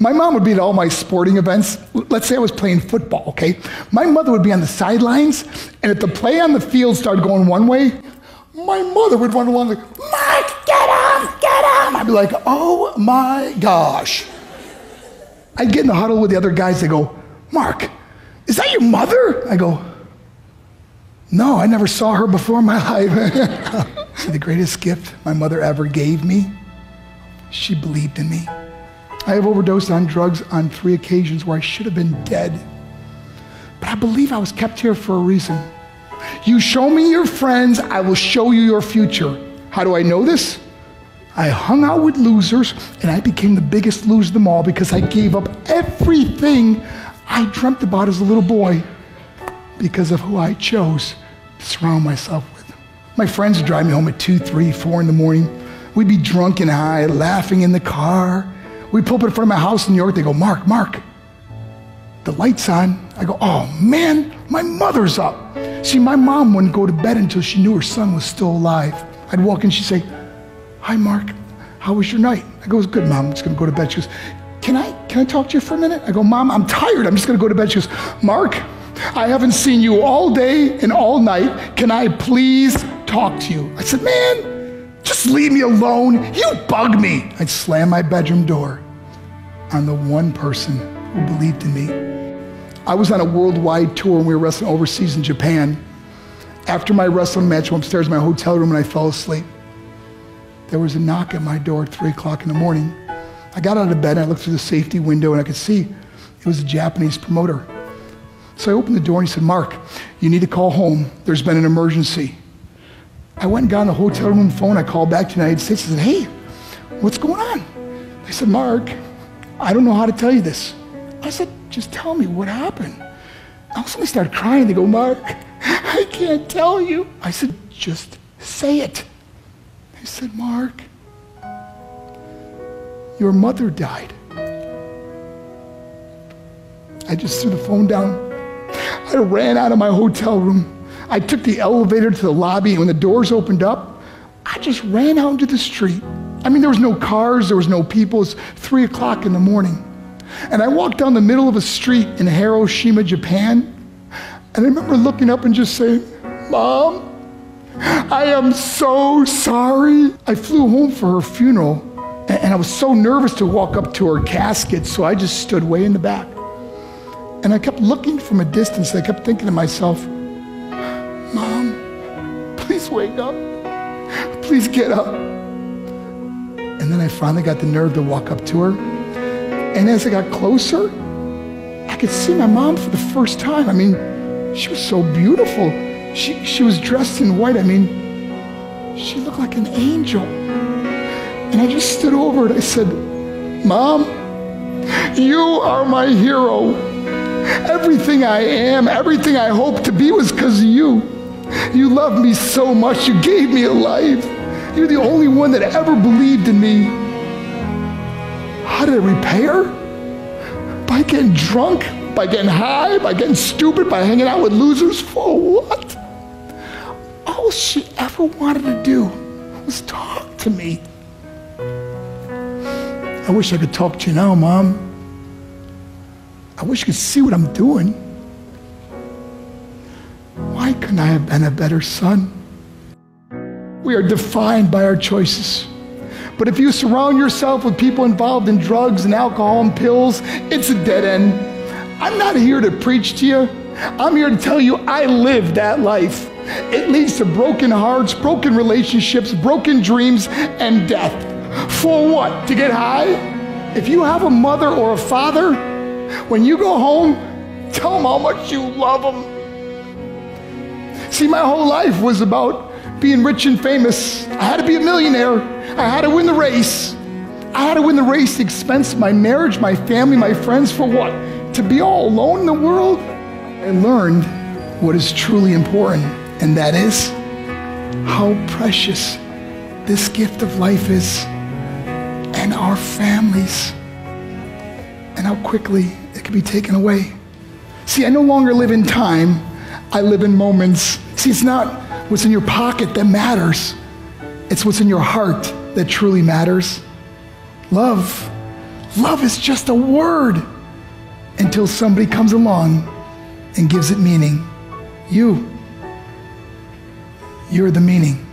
My mom would be at all my sporting events. Let's say I was playing football, okay? My mother would be on the sidelines, and if the play on the field started going one way, my mother would run along like, Mark, get him, get him. I'd be like, oh my gosh. I'd get in the huddle with the other guys. They go, Mark, is that your mother? I go, no, I never saw her before in my life. See, the greatest gift my mother ever gave me, she believed in me. I have overdosed on drugs on 3 occasions where I should have been dead. But I believe I was kept here for a reason. You show me your friends, I will show you your future. How do I know this? I hung out with losers, and I became the biggest loser of them all because I gave up everything I dreamt about as a little boy because of who I chose to surround myself with. My friends would drive me home at 2, 3, 4 in the morning. We'd be drunk and high, laughing in the car. We'd pull up in front of my house in New York. They go, Mark, the light's on. I go, oh man, my mother's up. See, my mom wouldn't go to bed until she knew her son was still alive. I'd walk in, she'd say, hi, Mark, how was your night? I go, it was good, Mom, I'm just gonna go to bed. She goes, can I talk to you for a minute? I go, Mom, I'm tired, I'm just gonna go to bed. She goes, Mark, I haven't seen you all day and all night. Can I please talk to you? I said, man, just leave me alone. You bug me. I'd slam my bedroom door on the one person who believed in me. I was on a worldwide tour and we were wrestling overseas in Japan. After my wrestling match, I went upstairs in my hotel room and I fell asleep. There was a knock at my door at 3 o'clock in the morning. I got out of bed and I looked through the safety window and I could see it was a Japanese promoter. So I opened the door and he said, Mark, you need to call home. There's been an emergency. I went and got on the hotel room phone. I called back to the United States and said, hey, what's going on? They said, Mark, I don't know how to tell you this. I said, just tell me what happened. All of a sudden they started crying. They go, Mark, I can't tell you. I said, just say it. They said, Mark, your mother died. I just threw the phone down. I ran out of my hotel room. I took the elevator to the lobby, and when the doors opened up, I just ran out into the street. I mean, there was no cars, there was no people. It was 3 o'clock in the morning. And I walked down the middle of a street in Hiroshima, Japan, and I remember looking up and just saying, Mom, I am so sorry. I flew home for her funeral, and I was so nervous to walk up to her casket, so I just stood way in the back. And I kept looking from a distance. I kept thinking to myself, Mom, please wake up. Please get up. And then I finally got the nerve to walk up to her. And as I got closer, I could see my mom for the first time. I mean, she was so beautiful. She was dressed in white. I mean, she looked like an angel. And I just stood over and I said, Mom, you are my hero. Everything I am, everything I hope to be was because of you. You loved me so much. You gave me a life. You're the only one that ever believed in me. How did I repay her? By getting drunk, by getting high, by getting stupid, by hanging out with losers. For what? All she ever wanted to do was talk to me. I wish I could talk to you now, Mom. I wish you could see what I'm doing. Why couldn't I have been a better son? We are defined by our choices. But if you surround yourself with people involved in drugs and alcohol and pills, it's a dead end. I'm not here to preach to you. I'm here to tell you I lived that life. It leads to broken hearts, broken relationships, broken dreams, and death. For what? To get high? If you have a mother or a father, when you go home, tell them how much you love them. See, my whole life was about being rich and famous. I had to be a millionaire. I had to win the race. I had to win the race at the expense of my marriage, my family, my friends. For what? To be all alone in the world? I learned what is truly important, and that is how precious this gift of life is, and our families, and how quickly it can be taken away. See, I no longer live in time. I live in moments. See, it's not what's in your pocket that matters. It's what's in your heart that truly matters. Love Love is just a word until somebody comes along and gives it meaning. You're the meaning.